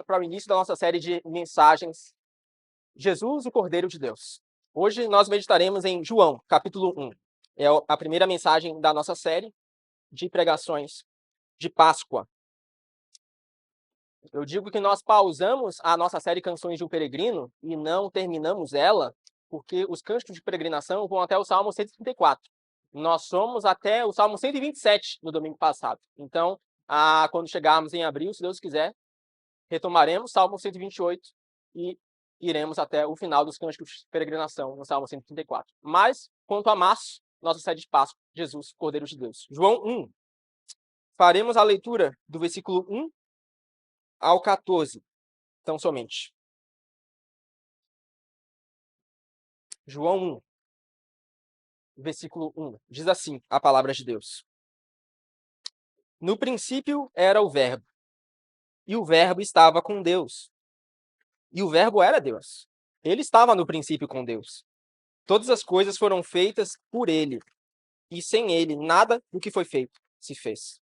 para o início da nossa série de mensagens, Jesus, o Cordeiro de Deus. Hoje nós meditaremos em João, capítulo 1. É a primeira mensagem da nossa série de pregações de Páscoa. Eu digo que nós pausamos a nossa série Canções de um Peregrino e não terminamos ela, porque os cânticos de peregrinação vão até o Salmo 134. Nós somos até o Salmo 127 no domingo passado. Então, quando chegarmos em abril, se Deus quiser, retomaremos Salmo 128 e iremos até o final dos cânticos de peregrinação, no Salmo 134. Mas, quanto a março, nossa série de Páscoa, Jesus, Cordeiro de Deus. João 1. Faremos a leitura do versículo 1 ao 14, então somente. João 1, versículo 1. Diz assim a palavra de Deus. No princípio era o Verbo, e o Verbo estava com Deus. E o Verbo era Deus. Ele estava no princípio com Deus. Todas as coisas foram feitas por ele, e sem ele nada do que foi feito se fez.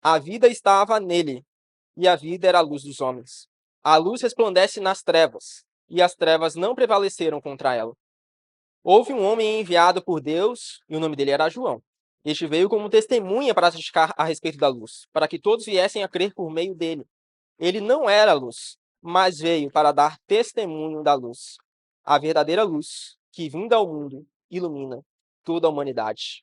A vida estava nele, e a vida era a luz dos homens. A luz resplandece nas trevas, e as trevas não prevaleceram contra ela. Houve um homem enviado por Deus, e o nome dele era João. Este veio como testemunha para testificar a respeito da luz, para que todos viessem a crer por meio dele. Ele não era a luz, mas veio para dar testemunho da luz. A verdadeira luz, que vinda ao mundo, ilumina toda a humanidade.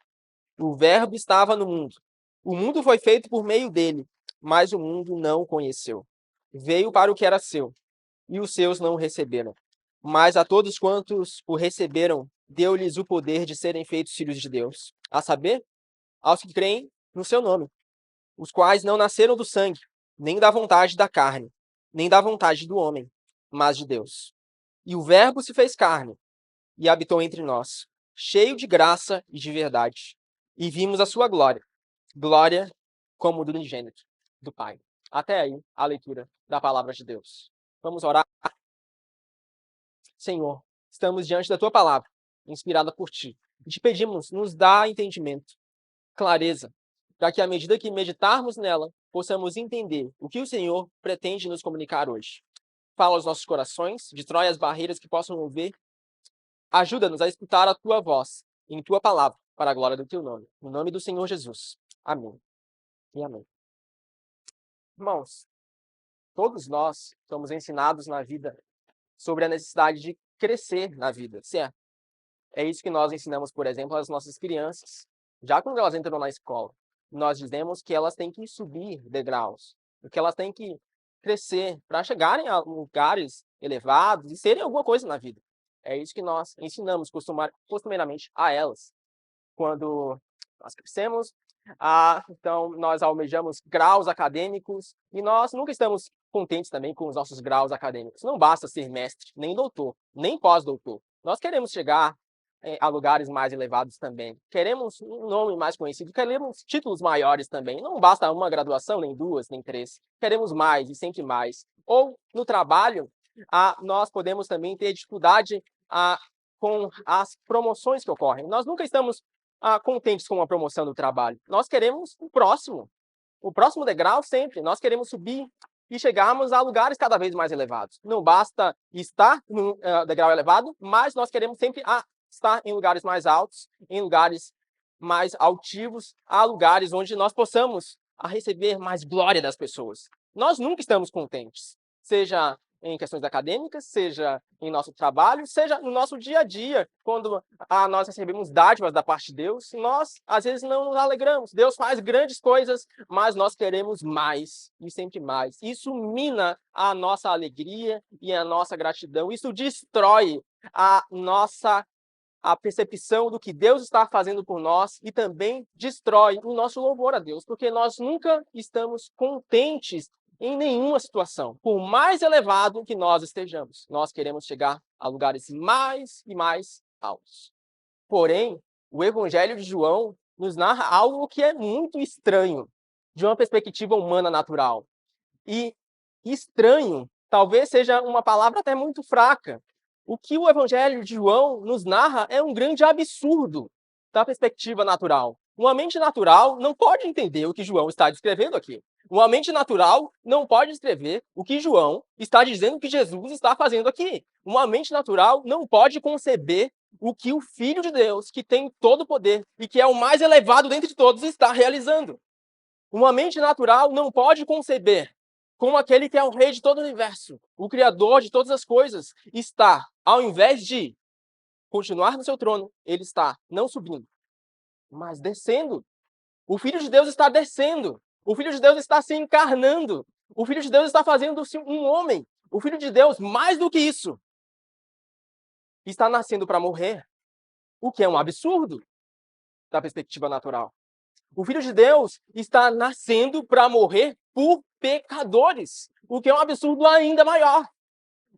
O Verbo estava no mundo. O mundo foi feito por meio dele, mas o mundo não o conheceu. Veio para o que era seu, e os seus não o receberam. Mas a todos quantos o receberam, deu-lhes o poder de serem feitos filhos de Deus, a saber, aos que creem no seu nome, os quais não nasceram do sangue, nem da vontade da carne, nem da vontade do homem, mas de Deus. E o Verbo se fez carne e habitou entre nós, cheio de graça e de verdade. E vimos a sua glória, glória como do unigênito do Pai. Até aí a leitura da palavra de Deus. Vamos orar. Senhor, estamos diante da tua palavra, inspirada por ti. E te pedimos, nos dá entendimento, clareza, para que à medida que meditarmos nela, possamos entender o que o Senhor pretende nos comunicar hoje. Fala aos nossos corações, destrói as barreiras que possam ouvir. Ajuda-nos a escutar a tua voz, em tua palavra, para a glória do teu nome. No nome do Senhor Jesus. Amém. E amém. Irmãos, todos nós somos ensinados na vida sobre a necessidade de crescer na vida, certo? É isso que nós ensinamos, por exemplo, às nossas crianças. Já quando elas entram na escola, nós dizemos que elas têm que subir degraus, que elas têm que crescer para chegarem a lugares elevados e serem alguma coisa na vida. É isso que nós ensinamos costumeiramente a elas. Quando nós crescemos, então nós almejamos graus acadêmicos e nós nunca estamos contentes também com os nossos graus acadêmicos. Não basta ser mestre, nem doutor, nem pós-doutor. Nós queremos chegar a lugares mais elevados também. Queremos um nome mais conhecido, queremos títulos maiores também. Não basta uma graduação, nem duas, nem três. Queremos mais e sempre mais. Ou no trabalho, nós podemos também ter dificuldade com as promoções que ocorrem. Nós nunca estamos contentes com a promoção do trabalho. Nós queremos o próximo degrau sempre. Nós queremos subir e chegarmos a lugares cada vez mais elevados. Não basta estar num degrau elevado, mas nós queremos sempre estar em lugares mais altos, em lugares mais altivos, a lugares onde nós possamos receber mais glória das pessoas. Nós nunca estamos contentes, seja em questões acadêmicas, seja em nosso trabalho, seja no nosso dia a dia, quando nós recebemos dádivas da parte de Deus, nós às vezes não nos alegramos. Deus faz grandes coisas, mas nós queremos mais e sempre mais. Isso mina a nossa alegria e a nossa gratidão. Isso destrói a percepção do que Deus está fazendo por nós e também destrói o nosso louvor a Deus, porque nós nunca estamos contentes em nenhuma situação, por mais elevado que nós estejamos. Nós queremos chegar a lugares mais e mais altos. Porém, o Evangelho de João nos narra algo que é muito estranho, de uma perspectiva humana natural. E estranho talvez seja uma palavra até muito fraca. O que o Evangelho de João nos narra é um grande absurdo da perspectiva natural. Uma mente natural não pode entender o que João está descrevendo aqui. Uma mente natural não pode escrever o que João está dizendo que Jesus está fazendo aqui. Uma mente natural não pode conceber o que o Filho de Deus, que tem todo o poder e que é o mais elevado dentre todos, está realizando. Uma mente natural não pode conceber como aquele que é o rei de todo o universo, o criador de todas as coisas, está, ao invés de continuar no seu trono, ele está não subindo, mas descendo. O Filho de Deus está descendo. O Filho de Deus está se encarnando. O Filho de Deus está fazendo-se um homem. O Filho de Deus, mais do que isso, está nascendo para morrer, o que é um absurdo da perspectiva natural. O Filho de Deus está nascendo para morrer por pecadores, o que é um absurdo ainda maior.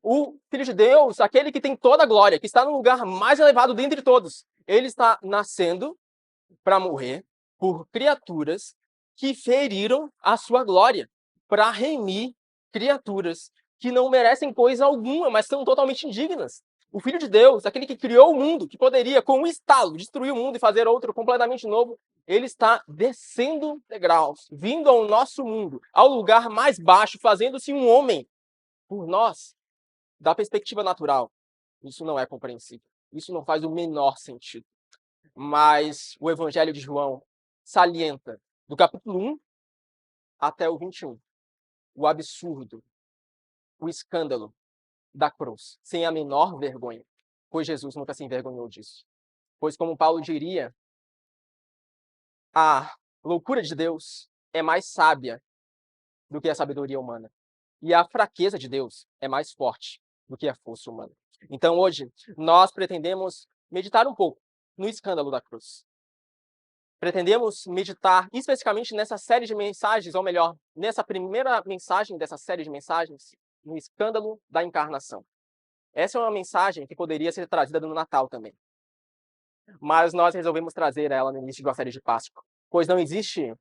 O Filho de Deus, aquele que tem toda a glória, que está no lugar mais elevado dentre todos, ele está nascendo para morrer por criaturas que feriram a sua glória, para remir criaturas que não merecem coisa alguma, mas são totalmente indignas. O Filho de Deus, aquele que criou o mundo, que poderia, com um estalo, destruir o mundo e fazer outro completamente novo, ele está descendo degraus, vindo ao nosso mundo, ao lugar mais baixo, fazendo-se um homem por nós. Da perspectiva natural, isso não é compreensível. Isso não faz o menor sentido. Mas o Evangelho de João salienta, do capítulo 1 até o 21, o absurdo, o escândalo da cruz, sem a menor vergonha, pois Jesus nunca se envergonhou disso. Pois, como Paulo diria, a loucura de Deus é mais sábia do que a sabedoria humana, e a fraqueza de Deus é mais forte do que a força humana. Então, hoje, nós pretendemos meditar um pouco no escândalo da cruz. Pretendemos meditar especificamente nessa série de mensagens, ou melhor, nessa primeira mensagem dessa série de mensagens, no escândalo da encarnação. Essa é uma mensagem que poderia ser trazida no Natal também. Mas nós resolvemos trazer ela no início de uma série de Páscoa, pois não existe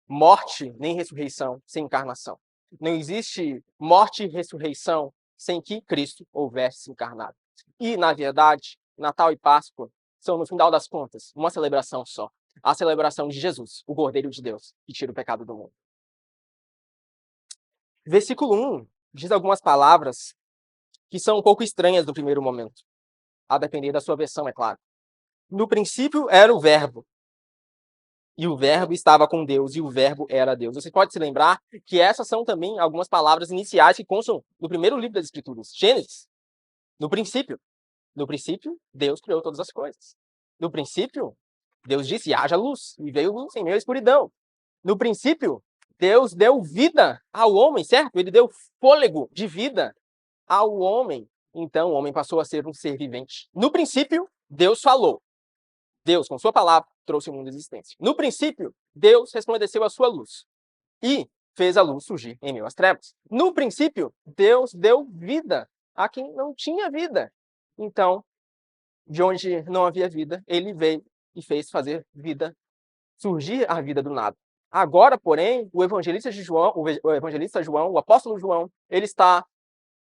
morte nem ressurreição sem encarnação. Não existe morte e ressurreição sem que Cristo houvesse encarnado. E, na verdade, Natal e Páscoa são, no final das contas, uma celebração só. A celebração de Jesus, o Cordeiro de Deus, que tira o pecado do mundo. Versículo 1 diz algumas palavras que são um pouco estranhas no primeiro momento, a depender da sua versão, é claro. No princípio era o Verbo, e o Verbo estava com Deus, e o Verbo era Deus. Você pode se lembrar que essas são também algumas palavras iniciais que constam no primeiro livro das Escrituras, Gênesis. No princípio, Deus criou todas as coisas. No princípio, Deus disse, haja luz, e veio luz em meio à escuridão. No princípio, Deus deu vida ao homem, certo? Ele deu fôlego de vida ao homem. Então, o homem passou a ser um ser vivente. No princípio, Deus falou. Deus, com sua palavra, trouxe o mundo à existência. No princípio, Deus resplandeceu a sua luz e fez a luz surgir em meio às trevas. No princípio, Deus deu vida a quem não tinha vida. Então, de onde não havia vida, ele veio e fez fazer vida, surgir a vida do nada. Agora, porém, o evangelista João, o apóstolo João, ele está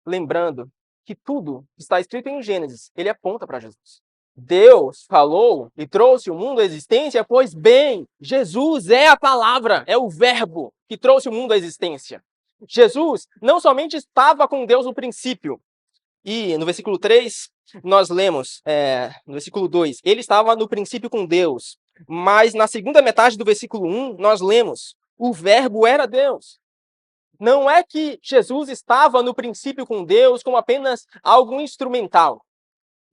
lembrando que tudo que está escrito em Gênesis, ele aponta para Jesus. Deus falou e trouxe o mundo à existência, pois bem, Jesus é a palavra, é o verbo que trouxe o mundo à existência. Jesus não somente estava com Deus no princípio, e no versículo 3, nós lemos, no versículo 2, ele estava no princípio com Deus. Mas na segunda metade do versículo 1, nós lemos, o verbo era Deus. Não é que Jesus estava no princípio com Deus como apenas algo instrumental.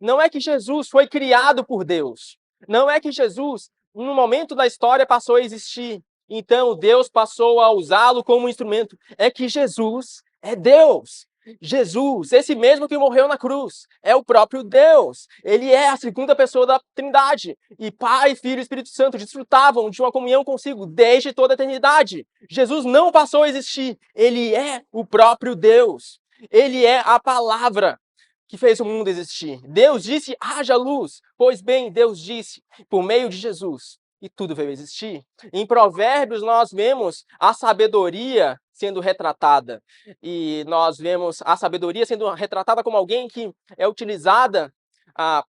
Não é que Jesus foi criado por Deus. Não é que Jesus, num momento da história, passou a existir. Então Deus passou a usá-lo como instrumento. É que Jesus é Deus. Jesus, esse mesmo que morreu na cruz, é o próprio Deus. Ele é a segunda pessoa da Trindade. E Pai, Filho e Espírito Santo desfrutavam de uma comunhão consigo desde toda a eternidade. Jesus não passou a existir. Ele é o próprio Deus. Ele é a palavra que fez o mundo existir. Deus disse, haja luz. Pois bem, Deus disse, por meio de Jesus, e tudo veio a existir. Em Provérbios, nós vemos a sabedoria sendo retratada. E nós vemos a sabedoria sendo retratada como alguém que é utilizada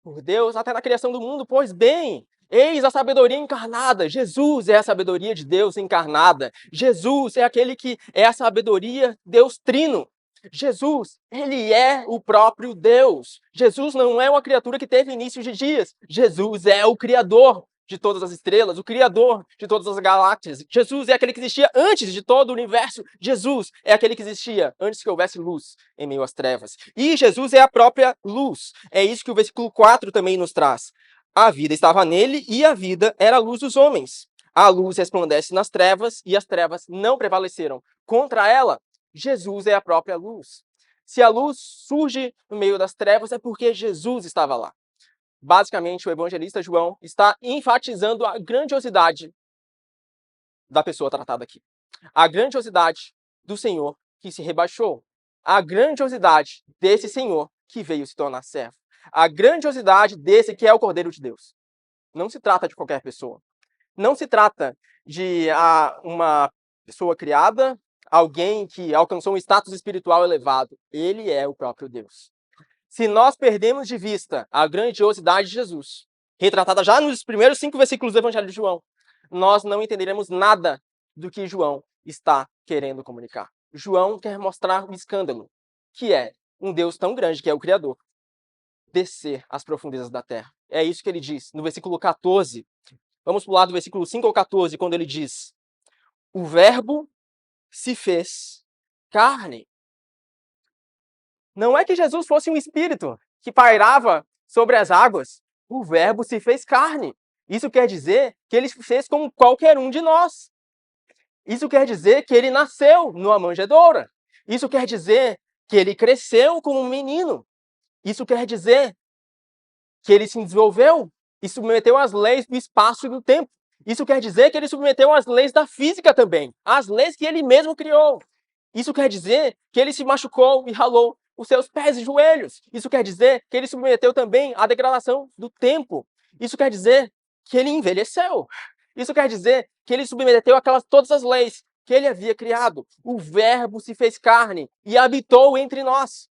por Deus até na criação do mundo. Pois bem, Eis a sabedoria encarnada. Jesus é a sabedoria de Deus encarnada. Jesus é aquele que é a sabedoria Deus trino. Jesus, ele é o próprio Deus. Jesus não é uma criatura que teve início de dias. Jesus é o Criador de todas as estrelas, o Criador de todas as galáxias. Jesus é aquele que existia antes de todo o universo. Jesus é aquele que existia antes que houvesse luz em meio às trevas. E Jesus é a própria luz. É isso que o versículo 4 também nos traz. A vida estava nele e a vida era a luz dos homens. A luz resplandece nas trevas e as trevas não prevaleceram contra ela. Jesus é a própria luz. Se a luz surge no meio das trevas, é porque Jesus estava lá. Basicamente, o evangelista João está enfatizando a grandiosidade da pessoa tratada aqui. A grandiosidade do Senhor que se rebaixou. A grandiosidade desse Senhor que veio se tornar servo. A grandiosidade desse que é o Cordeiro de Deus. Não se trata de qualquer pessoa. Não se trata de uma pessoa criada, alguém que alcançou um status espiritual elevado. Ele é o próprio Deus. Se nós perdemos de vista a grandiosidade de Jesus, retratada já nos primeiros 5 versículos do Evangelho de João, nós não entenderemos nada do que João está querendo comunicar. João quer mostrar o escândalo, que é um Deus tão grande, que é o Criador, descer às profundezas da terra. É isso que ele diz no versículo 14. Vamos pular do versículo 5 ao 14, quando ele diz: o verbo se fez carne. Não é que Jesus fosse um espírito que pairava sobre as águas. O verbo se fez carne. Isso quer dizer que ele se fez como qualquer um de nós. Isso quer dizer que ele nasceu numa manjedoura. Isso quer dizer que ele cresceu como um menino. Isso quer dizer que ele se desenvolveu e submeteu às leis do espaço e do tempo. Isso quer dizer que ele submeteu às leis da física também, às leis que ele mesmo criou. Isso quer dizer que ele se machucou e ralou os seus pés e joelhos. Isso quer dizer que ele submeteu também à degradação do tempo. Isso quer dizer que ele envelheceu. Isso quer dizer que ele submeteu todas as leis que ele havia criado. O Verbo se fez carne e habitou entre nós.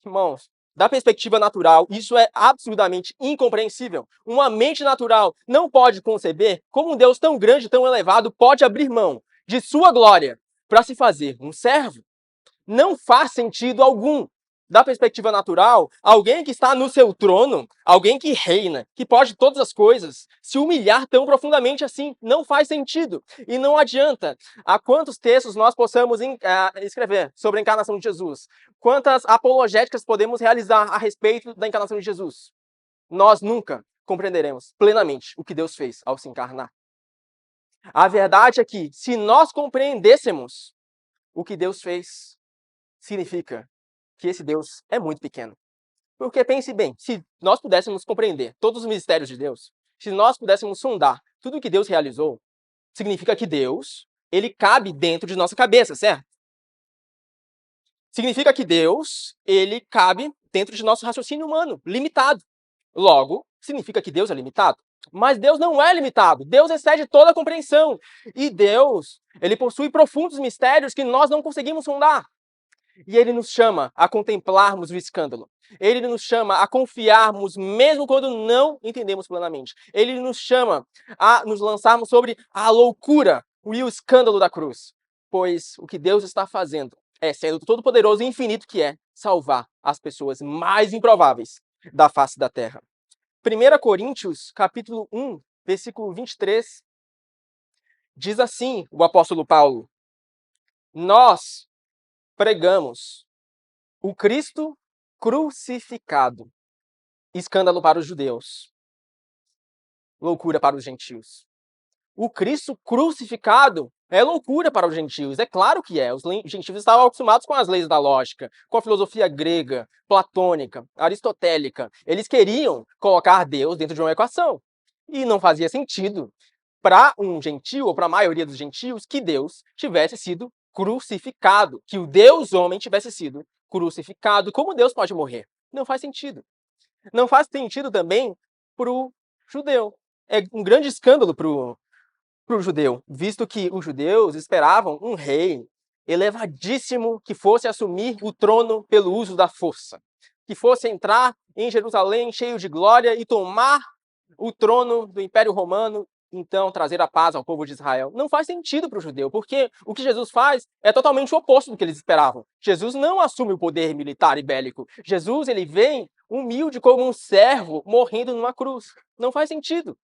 Irmãos, da perspectiva natural, isso é absurdamente incompreensível. Uma mente natural não pode conceber como um Deus tão grande, tão elevado, pode abrir mão de sua glória para se fazer um servo. Não faz sentido algum. Da perspectiva natural, alguém que está no seu trono, alguém que reina, que pode todas as coisas, se humilhar tão profundamente assim, não faz sentido. E não adianta a quantos textos nós possamos escrever sobre a encarnação de Jesus, quantas apologéticas podemos realizar a respeito da encarnação de Jesus. Nós nunca compreenderemos plenamente o que Deus fez ao se encarnar. A verdade é que, se nós compreendêssemos o que Deus fez, significa que esse Deus é muito pequeno. Porque pense bem, se nós pudéssemos compreender todos os mistérios de Deus, se nós pudéssemos sondar tudo o que Deus realizou, significa que Deus, ele cabe dentro de nossa cabeça, certo? Significa que Deus, ele cabe dentro de nosso raciocínio humano, limitado. Logo, significa que Deus é limitado. Mas Deus não é limitado. Deus excede toda a compreensão. E Deus, ele possui profundos mistérios que nós não conseguimos sondar. E ele nos chama a contemplarmos o escândalo. Ele nos chama a confiarmos mesmo quando não entendemos plenamente. Ele nos chama a nos lançarmos sobre a loucura e o escândalo da cruz. Pois o que Deus está fazendo é, sendo todo-poderoso e infinito que é, salvar as pessoas mais improváveis da face da terra. 1 Coríntios, capítulo 1, versículo 23, diz assim o apóstolo Paulo: nós pregamos o Cristo crucificado, escândalo para os judeus, loucura para os gentios. O Cristo crucificado é loucura para os gentios, é claro que é. Os gentios estavam acostumados com as leis da lógica, com a filosofia grega, platônica, aristotélica. Eles queriam colocar Deus dentro de uma equação. E não fazia sentido para um gentio, ou para a maioria dos gentios, que Deus tivesse sido crucificado, que o Deus homem tivesse sido crucificado. Como Deus pode morrer? Não faz sentido. Não faz sentido também para o judeu. É um grande escândalo para o judeu, visto que os judeus esperavam um rei elevadíssimo que fosse assumir o trono pelo uso da força, que fosse entrar em Jerusalém cheio de glória e tomar o trono do Império Romano, então trazer a paz ao povo de Israel. Não faz sentido para o judeu, porque o que Jesus faz é totalmente o oposto do que eles esperavam. Jesus não assume o poder militar e bélico. Jesus, ele vem humilde como um servo morrendo numa cruz. Não faz sentido.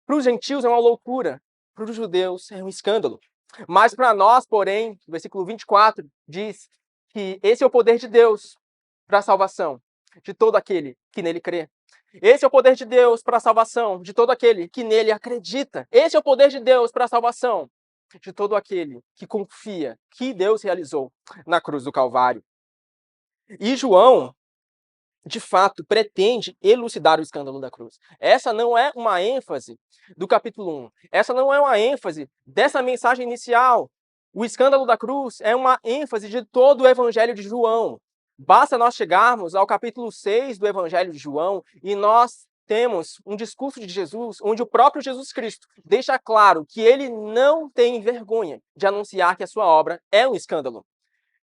Para os gentios é uma loucura, para os judeus é um escândalo. Mas para nós, porém, o versículo 24 diz que esse é o poder de Deus para a salvação de todo aquele que nele crê. Esse é o poder de Deus para a salvação de todo aquele que nele acredita. Esse é o poder de Deus para a salvação de todo aquele que confia que Deus realizou na cruz do Calvário. E João, de fato, pretende elucidar o escândalo da cruz. Essa não é uma ênfase do capítulo 1. Essa não é uma ênfase dessa mensagem inicial. O escândalo da cruz é uma ênfase de todo o evangelho de João. Basta nós chegarmos ao capítulo 6 do evangelho de João e nós temos um discurso de Jesus onde o próprio Jesus Cristo deixa claro que ele não tem vergonha de anunciar que a sua obra é um escândalo.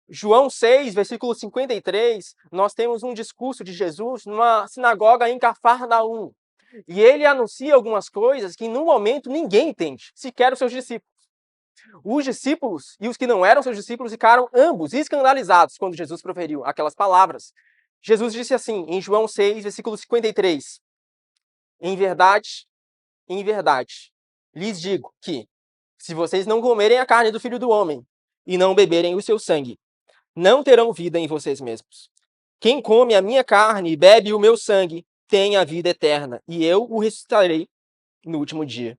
João 6, versículo 53, nós temos um discurso de Jesus numa sinagoga em Cafarnaum. E ele anuncia algumas coisas que, no momento, ninguém entende, sequer os seus discípulos. Os discípulos e os que não eram seus discípulos ficaram ambos escandalizados quando Jesus proferiu aquelas palavras. Jesus disse assim, em João 6, versículo 53, em verdade, lhes digo que, se vocês não comerem a carne do Filho do Homem e não beberem o seu sangue, não terão vida em vocês mesmos. Quem come a minha carne e bebe o meu sangue tem a vida eterna, e eu o ressuscitarei no último dia.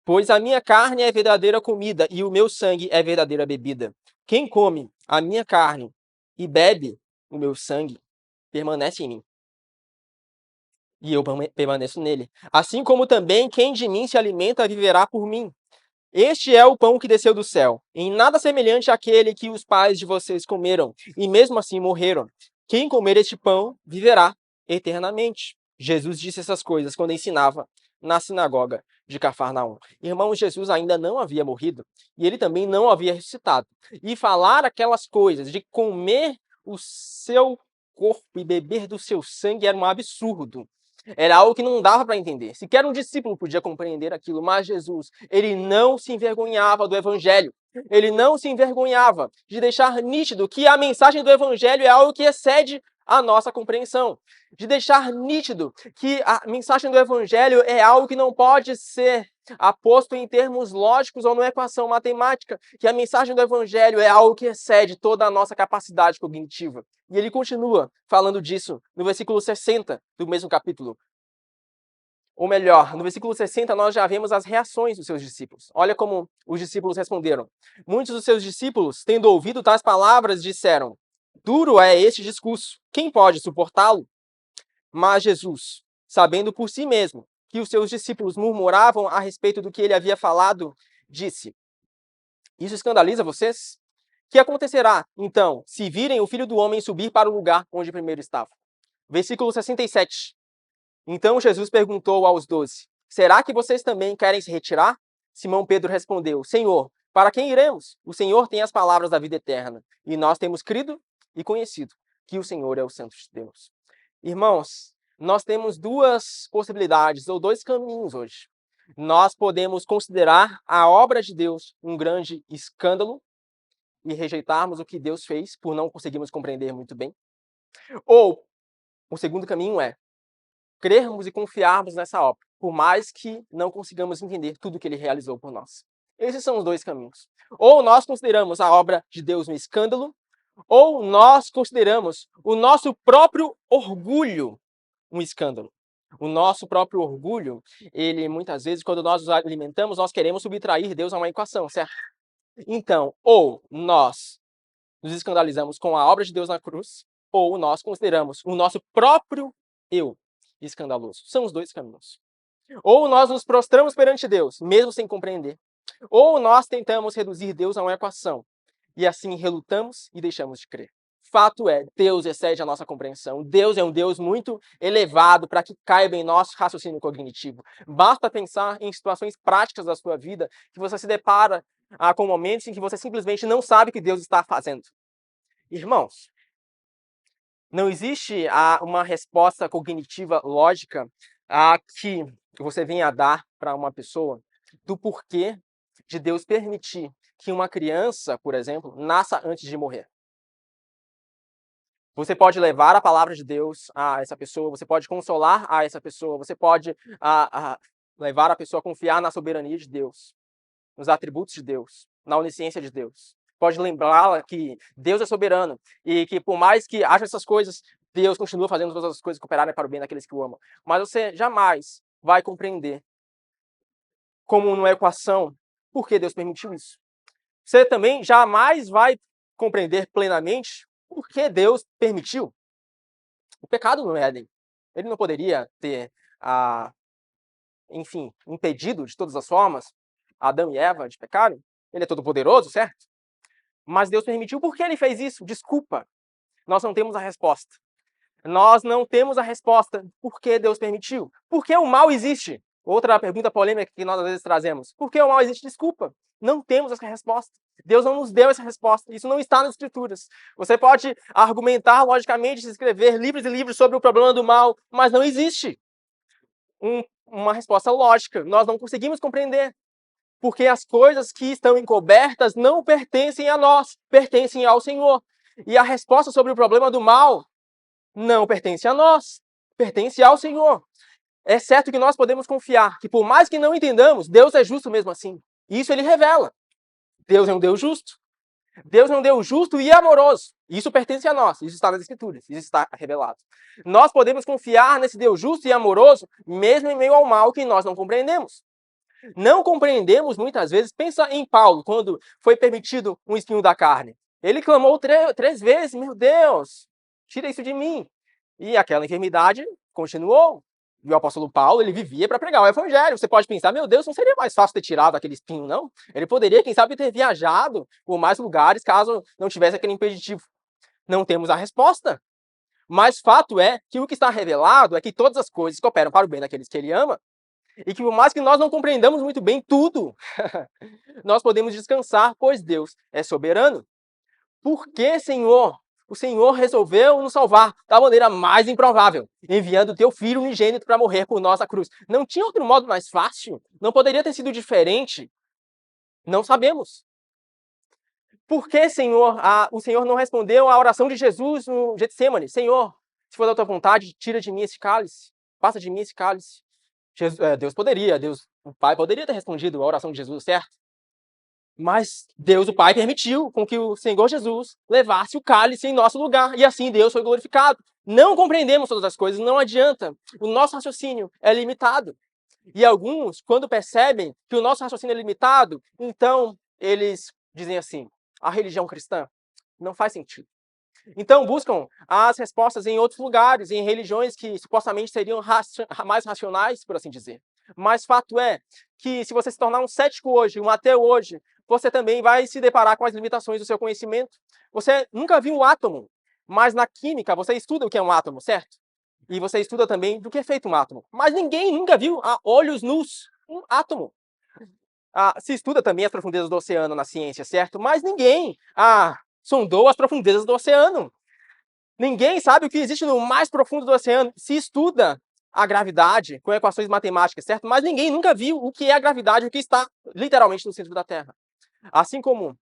Pois a minha carne é verdadeira comida e o meu sangue é verdadeira bebida. Quem come a minha carne e bebe o meu sangue permanece em mim, e eu permaneço nele. Assim como também quem de mim se alimenta viverá por mim. Este é o pão que desceu do céu, em nada semelhante àquele que os pais de vocês comeram, e mesmo assim morreram. Quem comer este pão viverá eternamente. Jesus disse essas coisas quando ensinava na sinagoga de Cafarnaum. Irmãos, Jesus ainda não havia morrido, e ele também não havia ressuscitado. E falar aquelas coisas de comer o seu corpo e beber do seu sangue era um absurdo. Era algo que não dava para entender. Sequer um discípulo podia compreender aquilo, mas Jesus, ele não se envergonhava do evangelho. Ele não se envergonhava de deixar nítido que a mensagem do evangelho é algo que excede a nossa compreensão. De deixar nítido que a mensagem do evangelho é algo que não pode ser aposto em termos lógicos ou numa equação matemática, que a mensagem do evangelho é algo que excede toda a nossa capacidade cognitiva. E ele continua falando disso no versículo 60 do mesmo capítulo. Ou melhor, no versículo 60 nós já vemos as reações dos seus discípulos. Olha como os discípulos responderam. Muitos dos seus discípulos, tendo ouvido tais palavras, disseram: duro é este discurso, quem pode suportá-lo? Mas Jesus, sabendo por si mesmo que os seus discípulos murmuravam a respeito do que ele havia falado, disse: isso escandaliza vocês? Que acontecerá, então, se virem o Filho do Homem subir para o lugar onde primeiro estava? Versículo 67. Então Jesus perguntou aos 12, será que vocês também querem se retirar? Simão Pedro respondeu, Senhor, para quem iremos? O Senhor tem as palavras da vida eterna, e nós temos crido e conhecido que o Senhor é o Santo de Deus. Irmãos, nós temos duas possibilidades, ou dois caminhos hoje. Nós podemos considerar a obra de Deus um grande escândalo, e rejeitarmos o que Deus fez por não conseguirmos compreender muito bem. Ou o segundo caminho é crermos e confiarmos nessa obra, por mais que não consigamos entender tudo que ele realizou por nós. Esses são os dois caminhos. Ou nós consideramos a obra de Deus um escândalo, ou nós consideramos o nosso próprio orgulho um escândalo. O nosso próprio orgulho, ele muitas vezes, quando nós nos alimentamos, nós queremos subtrair Deus a uma equação, certo? Então, ou nós nos escandalizamos com a obra de Deus na cruz, ou nós consideramos o nosso próprio eu escandaloso. São os dois caminhos. Ou nós nos prostramos perante Deus, mesmo sem compreender, ou nós tentamos reduzir Deus a uma equação, e assim relutamos e deixamos de crer. Fato é, Deus excede a nossa compreensão. Deus é um Deus muito elevado para que caiba em nosso raciocínio cognitivo. Basta pensar em situações práticas da sua vida que você se depara com momentos em que você simplesmente não sabe o que Deus está fazendo. Irmãos, não existe uma resposta cognitiva lógica que você venha dar para uma pessoa do porquê de Deus permitir que uma criança, por exemplo, nasça antes de morrer. Você pode levar a palavra de Deus a essa pessoa, você pode consolar a essa pessoa, você pode levar a pessoa a confiar na soberania de Deus, nos atributos de Deus, na onisciência de Deus. Pode lembrá-la que Deus é soberano e que por mais que haja essas coisas, Deus continua fazendo todas as coisas cooperarem para o bem daqueles que o amam. Mas você jamais vai compreender, como numa equação, por que Deus permitiu isso. Você também jamais vai compreender plenamente por que Deus permitiu o pecado no Éden. Ele não poderia ter, impedido de todas as formas Adão e Eva de pecarem? Ele é todo poderoso, certo? Mas Deus permitiu. Por que ele fez isso? Desculpa. Nós não temos a resposta. Nós não temos a resposta. Por que Deus permitiu? Por que o mal existe? Outra pergunta polêmica que nós às vezes trazemos. Por que o mal existe? Desculpa. Não temos essa resposta. Deus não nos deu essa resposta. Isso não está nas Escrituras. Você pode argumentar logicamente, escrever livros e livros sobre o problema do mal, mas não existe uma resposta lógica. Nós não conseguimos compreender. Porque as coisas que estão encobertas não pertencem a nós, pertencem ao Senhor. E a resposta sobre o problema do mal não pertence a nós, pertence ao Senhor. É certo que nós podemos confiar que, por mais que não entendamos, Deus é justo mesmo assim. Isso ele revela. Deus é um Deus justo. Deus é um Deus justo e amoroso. Isso pertence a nós. Isso está nas Escrituras. Isso está revelado. Nós podemos confiar nesse Deus justo e amoroso, mesmo em meio ao mal que nós não compreendemos. Não compreendemos muitas vezes. Pensa em Paulo, quando foi permitido um espinho da carne. Ele clamou três vezes: meu Deus, tira isso de mim. E aquela enfermidade continuou. E o apóstolo Paulo, ele vivia para pregar o evangelho. Você pode pensar: meu Deus, não seria mais fácil ter tirado aquele espinho, não? Ele poderia, quem sabe, ter viajado por mais lugares caso não tivesse aquele impeditivo. Não temos a resposta. Mas fato é que o que está revelado é que todas as coisas cooperam para o bem daqueles que ele ama. E que por mais que nós não compreendamos muito bem tudo, nós podemos descansar, pois Deus é soberano. Por que, Senhor? O Senhor resolveu nos salvar da maneira mais improvável, enviando o teu Filho unigênito para morrer por nós na cruz. Não tinha outro modo mais fácil? Não poderia ter sido diferente? Não sabemos. Por que, Senhor, o Senhor não respondeu à oração de Jesus no Getsêmani? Senhor, se for da tua vontade, tira de mim esse cálice. Passa de mim esse cálice. Deus poderia, o Pai poderia ter respondido a oração de Jesus, certo? Mas Deus, o Pai, permitiu com que o Senhor Jesus levasse o cálice em nosso lugar. E assim Deus foi glorificado. Não compreendemos todas as coisas, não adianta. O nosso raciocínio é limitado. E alguns, quando percebem que o nosso raciocínio é limitado, então eles dizem assim: a religião cristã não faz sentido. Então buscam as respostas em outros lugares, em religiões que supostamente seriam mais racionais, por assim dizer. Mas fato é que se você se tornar um cético hoje, um ateu hoje, você também vai se deparar com as limitações do seu conhecimento. Você nunca viu um átomo, mas na química você estuda o que é um átomo, certo? E você estuda também do que é feito um átomo. Mas ninguém nunca viu a olhos nus um átomo. Se estuda também as profundezas do oceano na ciência, certo? Mas ninguém sondou as profundezas do oceano. Ninguém sabe o que existe no mais profundo do oceano. Se estuda a gravidade com equações matemáticas, certo? Mas ninguém nunca viu o que é a gravidade, o que está literalmente no centro da Terra. Assim como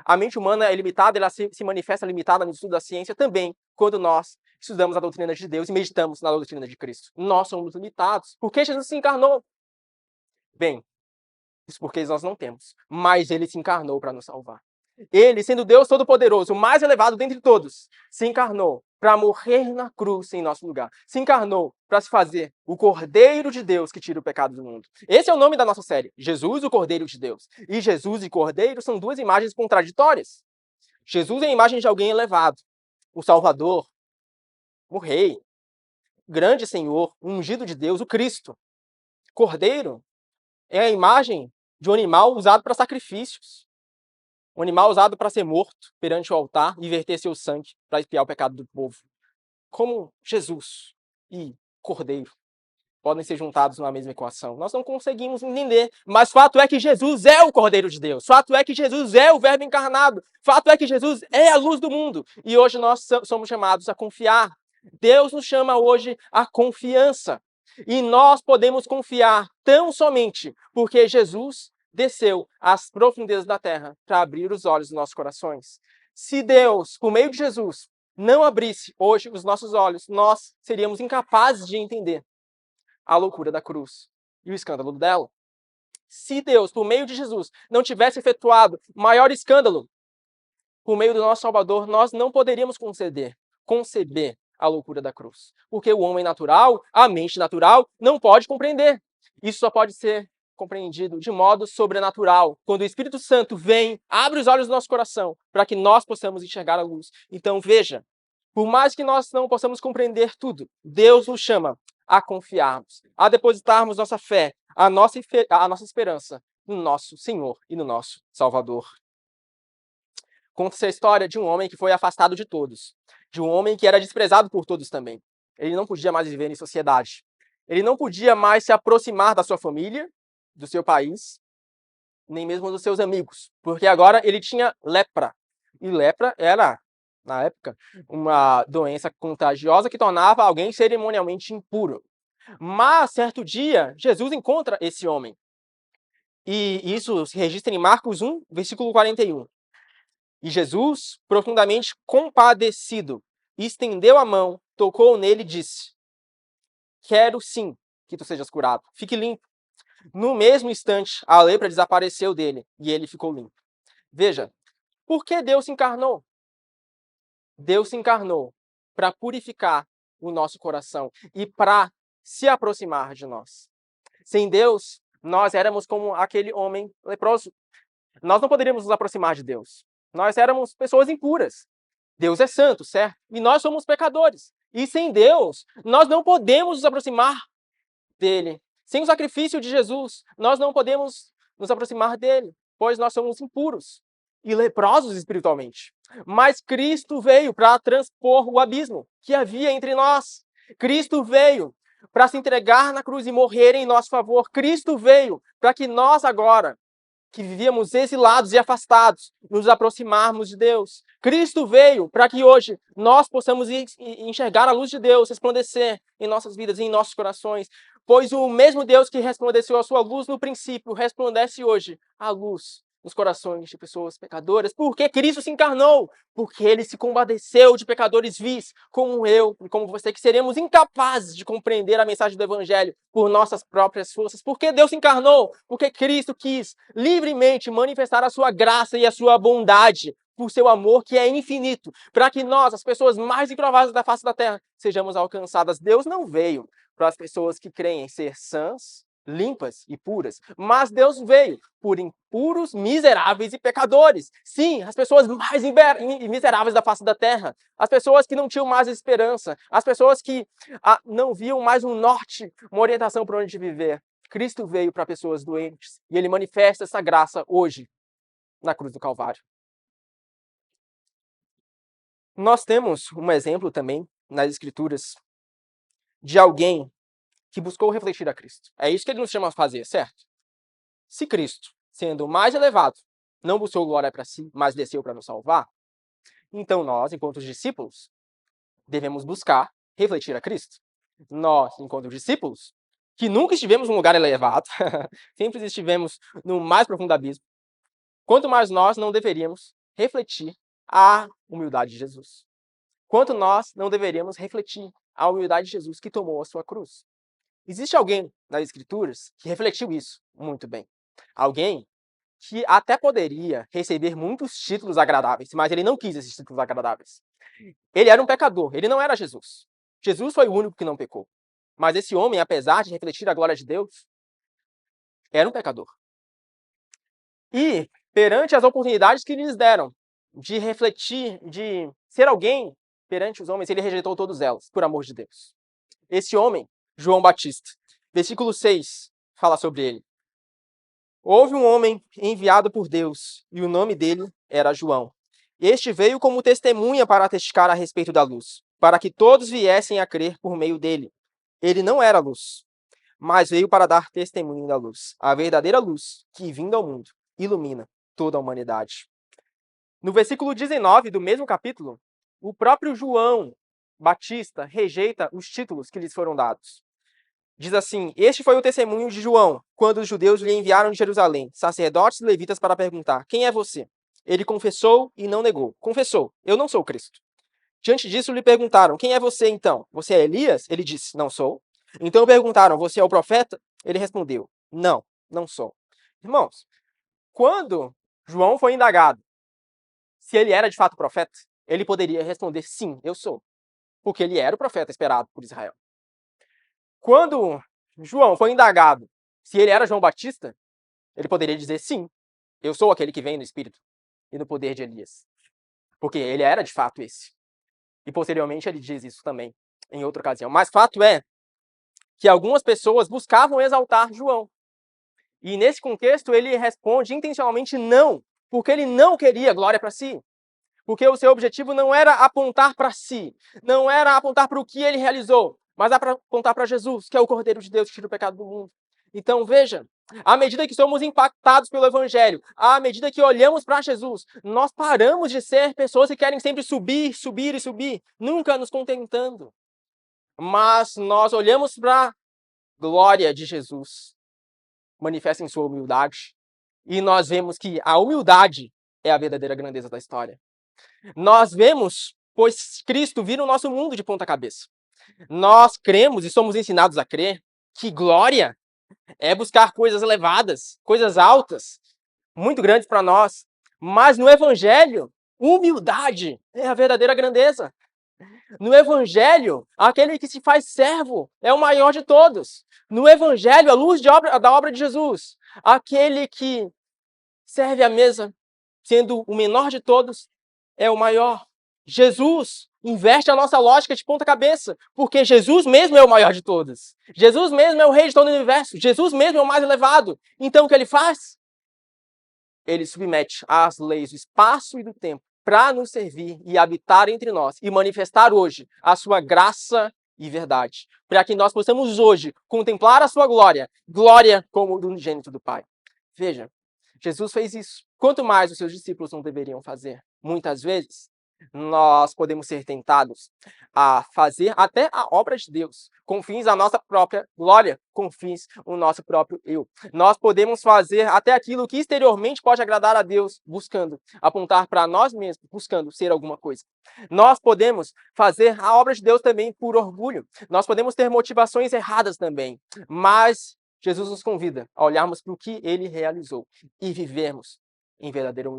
a mente humana é limitada, ela se manifesta limitada no estudo da ciência também, quando nós estudamos a doutrina de Deus e meditamos na doutrina de Cristo. Nós somos limitados. Por que Jesus se encarnou? Bem, isso porque nós não temos. Mas ele se encarnou para nos salvar. Ele, sendo Deus Todo-Poderoso, o mais elevado dentre todos, se encarnou para morrer na cruz em nosso lugar. Se encarnou para se fazer o Cordeiro de Deus que tira o pecado do mundo. Esse é o nome da nossa série. Jesus, o Cordeiro de Deus. E Jesus e Cordeiro são duas imagens contraditórias. Jesus é a imagem de alguém elevado. O Salvador, o Rei, grande Senhor, o ungido de Deus, o Cristo. Cordeiro é a imagem de um animal usado para sacrifícios. Um animal usado para ser morto perante o altar e verter seu sangue para expiar o pecado do povo. Como Jesus e Cordeiro podem ser juntados numa mesma equação? Nós não conseguimos entender, mas fato é que Jesus é o Cordeiro de Deus. Fato é que Jesus é o Verbo encarnado. Fato é que Jesus é a luz do mundo. E hoje nós somos chamados a confiar. Deus nos chama hoje à confiança. E nós podemos confiar tão somente porque Jesus desceu às profundezas da terra para abrir os olhos dos nossos corações. Se Deus, por meio de Jesus, não abrisse hoje os nossos olhos, nós seríamos incapazes de entender a loucura da cruz e o escândalo dela. Se Deus, por meio de Jesus, não tivesse efetuado maior escândalo por meio do nosso Salvador, nós não poderíamos conceber a loucura da cruz. Porque o homem natural, a mente natural, não pode compreender. Isso só pode ser compreendido de modo sobrenatural, quando o Espírito Santo vem, abre os olhos do nosso coração, para que nós possamos enxergar a luz. Então veja, por mais que nós não possamos compreender tudo, Deus nos chama a confiarmos, a depositarmos nossa fé, a nossa esperança no nosso Senhor e no nosso Salvador. Conta-se a história de um homem que foi afastado de todos, de um homem que era desprezado por todos também. Ele não podia mais viver em sociedade. Ele não podia mais se aproximar da sua família, do seu país, nem mesmo dos seus amigos, porque agora ele tinha lepra. E lepra era, na época, uma doença contagiosa que tornava alguém cerimonialmente impuro. Mas, certo dia, Jesus encontra esse homem. E isso se registra em Marcos 1, versículo 41. E Jesus, profundamente compadecido, estendeu a mão, tocou nele e disse: quero sim que tu sejas curado. Fique limpo. No mesmo instante, a lepra desapareceu dele e ele ficou limpo. Veja, por que Deus se encarnou? Deus se encarnou para purificar o nosso coração e para se aproximar de nós. Sem Deus, nós éramos como aquele homem leproso. Nós não poderíamos nos aproximar de Deus. Nós éramos pessoas impuras. Deus é santo, certo? E nós somos pecadores. E sem Deus, nós não podemos nos aproximar dele. Sem o sacrifício de Jesus, nós não podemos nos aproximar dele, pois nós somos impuros e leprosos espiritualmente. Mas Cristo veio para transpor o abismo que havia entre nós. Cristo veio para se entregar na cruz e morrer em nosso favor. Cristo veio para que nós agora, que vivíamos exilados e afastados, nos aproximarmos de Deus. Cristo veio para que hoje nós possamos enxergar a luz de Deus resplandecer em nossas vidas e em nossos corações, pois o mesmo Deus que resplandeceu a sua luz no princípio resplandece hoje a luz nos corações de pessoas pecadoras, porque Cristo se encarnou, porque ele se compadeceu de pecadores vis, como eu e como você, que seremos incapazes de compreender a mensagem do Evangelho por nossas próprias forças, porque Deus se encarnou, porque Cristo quis livremente manifestar a sua graça e a sua bondade, por seu amor que é infinito, para que nós, as pessoas mais improváveis da face da terra, sejamos alcançadas. Deus não veio para as pessoas que creem ser sãs, limpas e puras, mas Deus veio por impuros, miseráveis e pecadores. Sim, as pessoas mais miseráveis da face da terra, as pessoas que não tinham mais esperança, as pessoas que não viam mais um norte, uma orientação para onde viver. Cristo veio para pessoas doentes e ele manifesta essa graça hoje na cruz do Calvário. Nós temos um exemplo também nas Escrituras de alguém que buscou refletir a Cristo. É isso que ele nos chama a fazer, certo? Se Cristo, sendo o mais elevado, não buscou glória para si, mas desceu para nos salvar, então nós, enquanto discípulos, devemos buscar refletir a Cristo. Nós, enquanto discípulos, que nunca estivemos num lugar elevado, sempre estivemos no mais profundo abismo, quanto mais nós não deveríamos refletir a humildade de Jesus. Quanto nós não deveríamos refletir a humildade de Jesus que tomou a sua cruz. Existe alguém nas Escrituras que refletiu isso muito bem. Alguém que até poderia receber muitos títulos agradáveis, mas ele não quis esses títulos agradáveis. Ele era um pecador, ele não era Jesus. Jesus foi o único que não pecou. Mas esse homem, apesar de refletir a glória de Deus, era um pecador. E, perante as oportunidades que lhes deram de refletir, de ser alguém perante os homens, ele rejeitou todas elas, por amor de Deus. Esse homem, João Batista, versículo 6, fala sobre ele. Houve um homem enviado por Deus, e o nome dele era João. Este veio como testemunha para testificar a respeito da luz, para que todos viessem a crer por meio dele. Ele não era luz, mas veio para dar testemunho da luz, a verdadeira luz que, vindo ao mundo, ilumina toda a humanidade. No versículo 19 do mesmo capítulo, o próprio João Batista rejeita os títulos que lhes foram dados. Diz assim: este foi o testemunho de João, quando os judeus lhe enviaram de Jerusalém, sacerdotes e levitas, para perguntar: quem é você? Ele confessou e não negou. Confessou: eu não sou o Cristo. Diante disso, lhe perguntaram: quem é você então? Você é Elias? Ele disse: não sou. Então perguntaram: você é o profeta? Ele respondeu: não, não sou. Irmãos, quando João foi indagado se ele era de fato profeta, ele poderia responder: sim, eu sou. Porque ele era o profeta esperado por Israel. Quando João foi indagado se ele era João Batista, ele poderia dizer: sim, eu sou aquele que vem no Espírito e no poder de Elias. Porque ele era de fato esse. E posteriormente ele diz isso também em outra ocasião. Mas fato é que algumas pessoas buscavam exaltar João. E nesse contexto ele responde intencionalmente não, porque ele não queria glória para si. Porque o seu objetivo não era apontar para si, não era apontar para o que ele realizou, mas apontar para Jesus, que é o Cordeiro de Deus que tira o pecado do mundo. Então veja, à medida que somos impactados pelo Evangelho, à medida que olhamos para Jesus, nós paramos de ser pessoas que querem sempre subir, subir e subir, nunca nos contentando. Mas nós olhamos para a glória de Jesus, manifesta em sua humildade, e nós vemos que a humildade é a verdadeira grandeza da história. Nós vemos, pois Cristo vira o nosso mundo de ponta cabeça. Nós cremos e somos ensinados a crer que glória é buscar coisas elevadas, coisas altas, muito grandes para nós. Mas no Evangelho, humildade é a verdadeira grandeza. No Evangelho, aquele que se faz servo é o maior de todos. No Evangelho, a luz da obra de Jesus, aquele que serve à mesa, sendo o menor de todos, é o maior. Jesus inverte a nossa lógica de ponta cabeça, porque Jesus mesmo é o maior de todos. Jesus mesmo é o rei de todo o universo. Jesus mesmo é o mais elevado. Então o que ele faz? Ele submete às leis do espaço e do tempo para nos servir e habitar entre nós e manifestar hoje a sua graça e verdade, para que nós possamos hoje contemplar a sua glória, glória como do unigênito do Pai. Veja, Jesus fez isso. Quanto mais os seus discípulos não deveriam fazer? Muitas vezes, nós podemos ser tentados a fazer até a obra de Deus, com fins da nossa própria glória, com fins o nosso próprio eu. Nós podemos fazer até aquilo que exteriormente pode agradar a Deus, buscando apontar para nós mesmos, buscando ser alguma coisa. Nós podemos fazer a obra de Deus também por orgulho. Nós podemos ter motivações erradas também, mas Jesus nos convida a olharmos para o que ele realizou e vivermos em verdadeira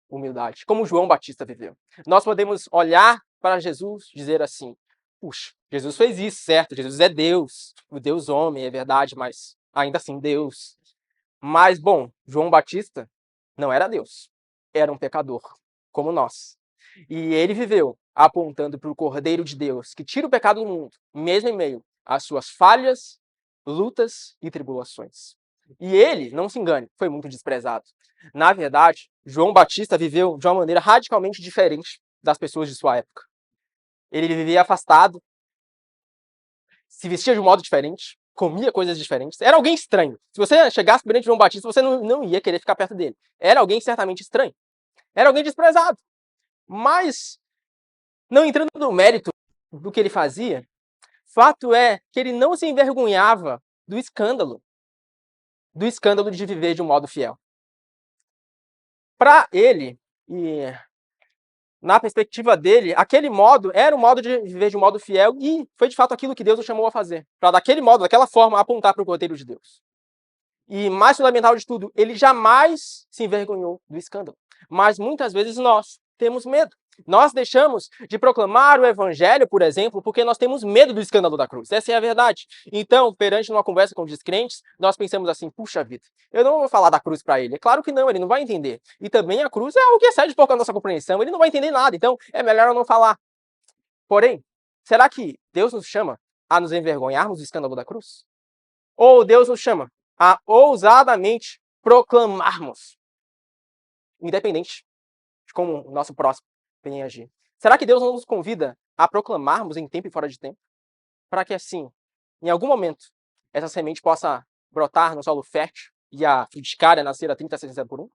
humildade, como João Batista viveu. Nós podemos olhar para Jesus e dizer assim: puxa, Jesus fez isso, certo? Jesus é Deus, o Deus homem, é verdade, mas ainda assim Deus. Mas, bom, João Batista não era Deus, era um pecador, como nós. E ele viveu apontando para o Cordeiro de Deus, que tira o pecado do mundo, mesmo em meio às suas falhas, lutas e tribulações. E ele, não se engane, foi muito desprezado. Na verdade, João Batista viveu de uma maneira radicalmente diferente das pessoas de sua época. Ele vivia afastado, se vestia de um modo diferente, comia coisas diferentes. Era alguém estranho. Se você chegasse perante João Batista, você não ia querer ficar perto dele. Era alguém certamente estranho. Era alguém desprezado. Mas, não entrando no mérito do que ele fazia, fato é que ele não se envergonhava do escândalo de viver de um modo fiel. Para ele, e na perspectiva dele, aquele modo era o modo de viver de um modo fiel e foi de fato aquilo que Deus o chamou a fazer. Para daquele modo, daquela forma, apontar para o Cordeiro de Deus. E mais fundamental de tudo, ele jamais se envergonhou do escândalo. Mas muitas vezes nós temos medo. Nós deixamos de proclamar o evangelho, por exemplo, porque nós temos medo do escândalo da cruz. Essa é a verdade. Então, perante uma conversa com descrentes, nós pensamos assim: puxa vida, eu não vou falar da cruz para ele. É claro que não, ele não vai entender. E também a cruz é algo que excede um pouco a nossa compreensão. Ele não vai entender nada, então é melhor eu não falar. Porém, será que Deus nos chama a nos envergonharmos do escândalo da cruz? Ou Deus nos chama a ousadamente proclamarmos, independente de como o nosso próximo vem agir? Será que Deus não nos convida a proclamarmos em tempo e fora de tempo? Para que assim, em algum momento, essa semente possa brotar no solo fértil e a fruticária nascer a 30, 60 por 1?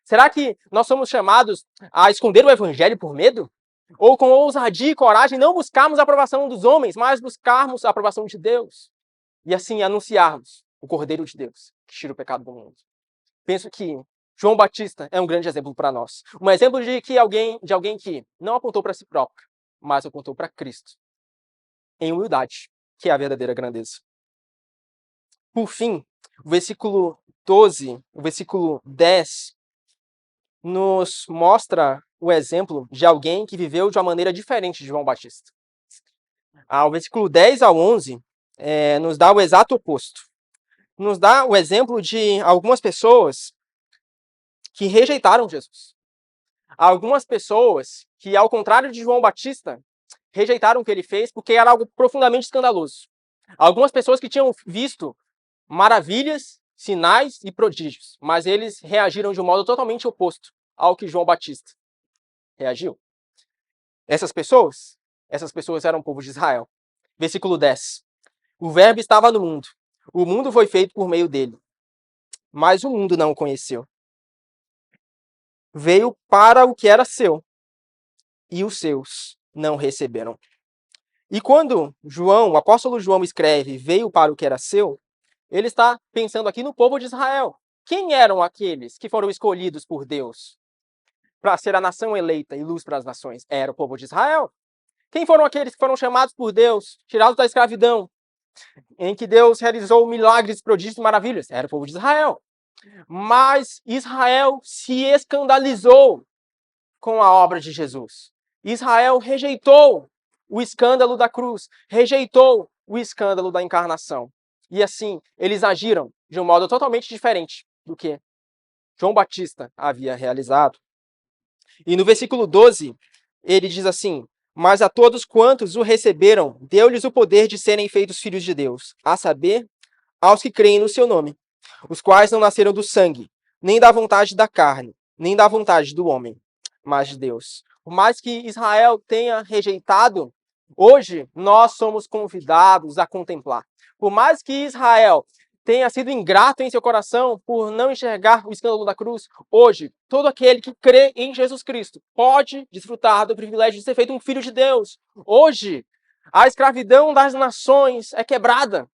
Será que nós somos chamados a esconder o evangelho por medo? Ou com ousadia e coragem não buscarmos a aprovação dos homens, mas buscarmos a aprovação de Deus? e assim anunciarmos o Cordeiro de Deus, que tira o pecado do mundo. Penso que João Batista é um grande exemplo para nós. Um exemplo de alguém que não apontou para si próprio, mas apontou para Cristo, em humildade, que é a verdadeira grandeza. Por fim, o versículo 12, o versículo 10, nos mostra o exemplo de alguém que viveu de uma maneira diferente de João Batista. O versículo 10 ao 11 nos dá o exato oposto. Nos dá o exemplo de algumas pessoas que rejeitaram Jesus. Algumas pessoas que, ao contrário de João Batista, rejeitaram o que ele fez porque era algo profundamente escandaloso. Algumas pessoas que tinham visto maravilhas, sinais e prodígios, mas eles reagiram de um modo totalmente oposto ao que João Batista reagiu. Essas pessoas eram o povo de Israel. Versículo 10. O verbo estava no mundo. O mundo foi feito por meio dele, mas o mundo não o conheceu. Veio para o que era seu, e os seus não receberam. E quando o apóstolo João escreve veio para o que era seu, ele está pensando aqui no povo de Israel. Quem eram aqueles que foram escolhidos por Deus para ser a nação eleita e luz para as nações? Era o povo de Israel. Quem foram aqueles que foram chamados por Deus, tirados da escravidão, em que Deus realizou milagres, prodígios e maravilhas? Era o povo de Israel. Mas Israel se escandalizou com a obra de Jesus. Israel rejeitou o escândalo da cruz, rejeitou o escândalo da encarnação. E assim, eles agiram de um modo totalmente diferente do que João Batista havia realizado. E no versículo 12, ele diz assim: mas a todos quantos o receberam, deu-lhes o poder de serem feitos filhos de Deus, a saber, aos que creem no seu nome, os quais não nasceram do sangue, nem da vontade da carne, nem da vontade do homem, mas de Deus. Por mais que Israel tenha rejeitado, hoje nós somos convidados a contemplar. Por mais que Israel tenha sido ingrato em seu coração por não enxergar o escândalo da cruz, hoje, todo aquele que crê em Jesus Cristo pode desfrutar do privilégio de ser feito um filho de Deus. Hoje, a escravidão das nações é quebrada.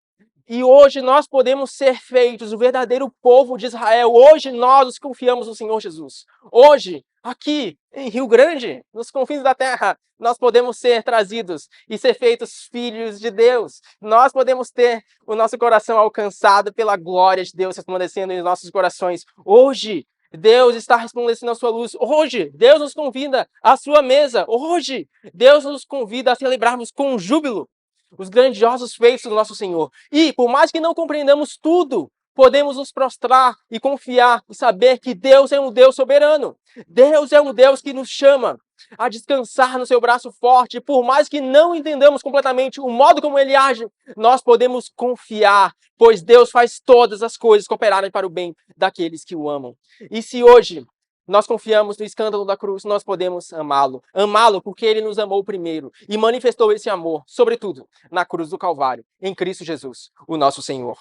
E hoje nós podemos ser feitos o verdadeiro povo de Israel. Hoje nós confiamos no Senhor Jesus. Hoje, aqui em Rio Grande, nos confins da terra, nós podemos ser trazidos e ser feitos filhos de Deus. Nós podemos ter o nosso coração alcançado pela glória de Deus resplandecendo em nossos corações. Hoje, Deus está resplandecendo a sua luz. Hoje, Deus nos convida à sua mesa. Hoje, Deus nos convida a celebrarmos com júbilo os grandiosos feitos do nosso Senhor. E, por mais que não compreendamos tudo, podemos nos prostrar e confiar e saber que Deus é um Deus soberano. Deus é um Deus que nos chama a descansar no seu braço forte. E por mais que não entendamos completamente o modo como ele age, nós podemos confiar, pois Deus faz todas as coisas cooperarem para o bem daqueles que o amam. E se hoje nós confiamos no escândalo da cruz, nós podemos amá-lo. Amá-lo porque ele nos amou primeiro e manifestou esse amor, sobretudo, na cruz do Calvário, em Cristo Jesus, o nosso Senhor.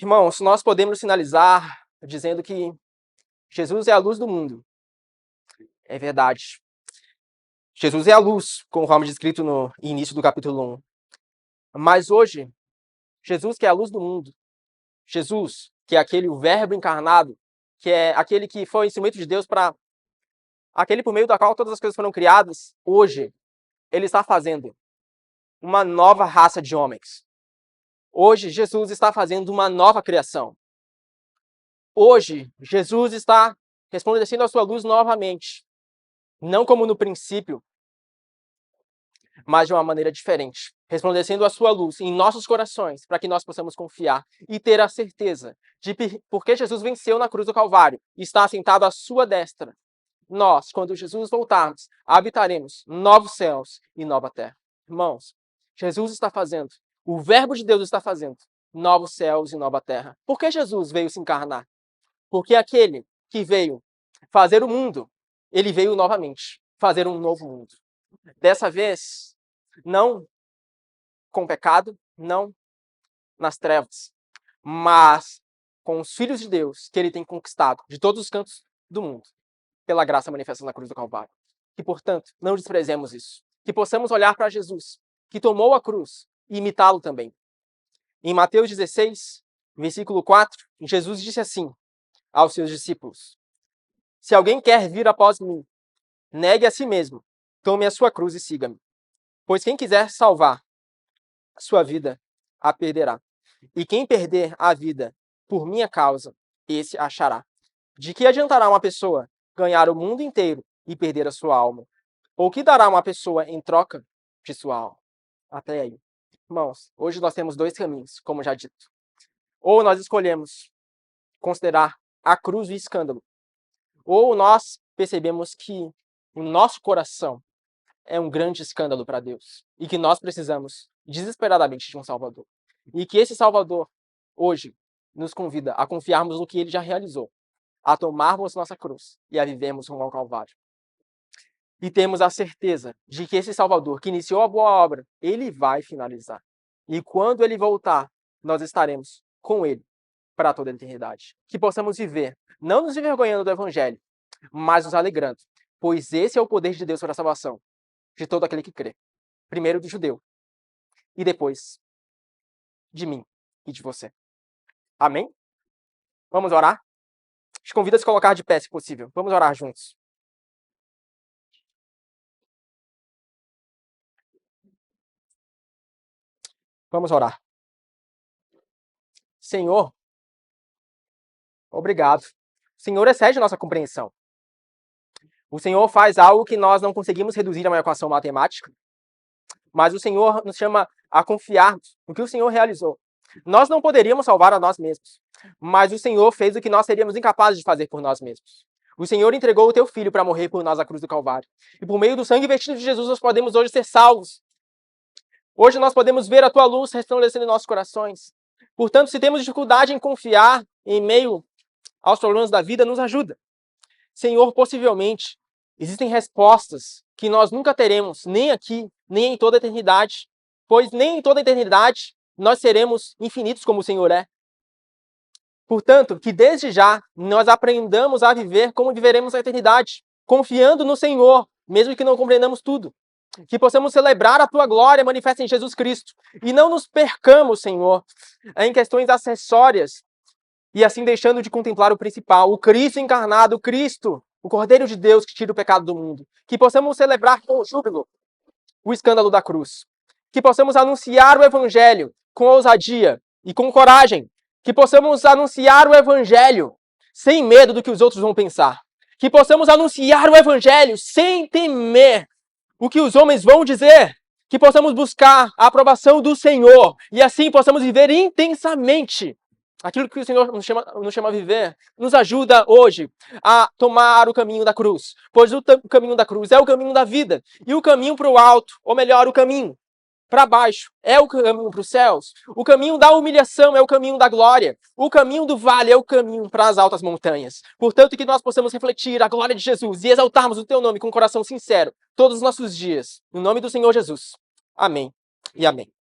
Irmãos, nós podemos finalizar dizendo que Jesus é a luz do mundo. É verdade. Jesus é a luz, conforme descrito no início do capítulo 1. Mas hoje, Jesus que é a luz do mundo, Jesus, que é aquele o verbo encarnado, que é aquele que foi instrumento de Deus para aquele por meio da qual todas as coisas foram criadas, hoje, ele está fazendo uma nova raça de homens. Hoje, Jesus está fazendo uma nova criação. Hoje, Jesus está resplandecendo a sua luz novamente. Não como no princípio, mas de uma maneira diferente. Resplandecendo a sua luz em nossos corações, para que nós possamos confiar e ter a certeza de que, porque Jesus venceu na cruz do Calvário e está assentado à sua destra, nós, quando Jesus voltarmos, habitaremos novos céus e nova terra. Irmãos, Jesus está fazendo, o Verbo de Deus está fazendo novos céus e nova terra. Por que Jesus veio se encarnar? Porque aquele que veio fazer o mundo, ele veio novamente fazer um novo mundo. Dessa vez, não com pecado, não nas trevas, mas com os filhos de Deus que ele tem conquistado de todos os cantos do mundo, pela graça manifesta na cruz do Calvário. Que, portanto, não desprezemos isso. Que possamos olhar para Jesus, que tomou a cruz e imitá-lo também. Em Mateus 16, versículo 4, Jesus disse assim aos seus discípulos: Se alguém quer vir após mim, negue a si mesmo, tome a sua cruz e siga-me. Pois quem quiser salvar a sua vida, a perderá. E quem perder a vida por minha causa, esse achará. De que adiantará uma pessoa ganhar o mundo inteiro e perder a sua alma? Ou que dará uma pessoa em troca de sua alma? Até aí. Irmãos, hoje nós temos dois caminhos, como já dito. Ou nós escolhemos considerar a cruz o escândalo, ou nós percebemos que o nosso coração é um grande escândalo para Deus e que nós precisamos desesperadamente de um Salvador. E que esse Salvador, hoje, nos convida a confiarmos no que ele já realizou, a tomarmos nossa cruz e a vivermos rumo ao Calvário. E temos a certeza de que esse Salvador, que iniciou a boa obra, ele vai finalizar. E quando ele voltar, nós estaremos com ele para toda a eternidade. Que possamos viver, não nos envergonhando do Evangelho, mas nos alegrando, pois esse é o poder de Deus para a salvação de todo aquele que crê. Primeiro do judeu, e depois de mim e de você. Amém? Vamos orar? Te convido a se colocar de pé, se possível. Vamos orar juntos. Vamos orar. Senhor, obrigado. O Senhor excede a nossa compreensão. O Senhor faz algo que nós não conseguimos reduzir a uma equação matemática, mas o Senhor nos chama a confiarmos no que o Senhor realizou. Nós não poderíamos salvar a nós mesmos, mas o Senhor fez o que nós seríamos incapazes de fazer por nós mesmos. O Senhor entregou o teu Filho para morrer por nós na cruz do Calvário. E por meio do sangue vertido de Jesus, nós podemos hoje ser salvos. Hoje nós podemos ver a tua luz resplandecendo em nossos corações. Portanto, se temos dificuldade em confiar em meio aos problemas da vida, nos ajuda. Senhor, possivelmente, existem respostas que nós nunca teremos, nem aqui, nem em toda a eternidade. Pois nem em toda a eternidade nós seremos infinitos como o Senhor é. Portanto, que desde já nós aprendamos a viver como viveremos a eternidade, confiando no Senhor, mesmo que não compreendamos tudo. Que possamos celebrar a tua glória manifesta em Jesus Cristo. E não nos percamos, Senhor, em questões acessórias, e assim deixando de contemplar o principal, o Cristo encarnado, o Cristo, o Cordeiro de Deus que tira o pecado do mundo. Que possamos celebrar com júbilo o escândalo da cruz. Que possamos anunciar o Evangelho com ousadia e com coragem. Que possamos anunciar o Evangelho sem medo do que os outros vão pensar. Que possamos anunciar o Evangelho sem temer o que os homens vão dizer. Que possamos buscar a aprovação do Senhor e assim possamos viver intensamente aquilo que o Senhor nos chama a viver. Nos ajuda hoje a tomar o caminho da cruz, pois o caminho da cruz é o caminho da vida. E o caminho para o alto, ou melhor, o caminho para baixo, é o caminho para os céus. O caminho da humilhação é o caminho da glória. O caminho do vale é o caminho para as altas montanhas. Portanto, que nós possamos refletir a glória de Jesus e exaltarmos o teu nome com um coração sincero todos os nossos dias. No nome do Senhor Jesus. Amém e amém.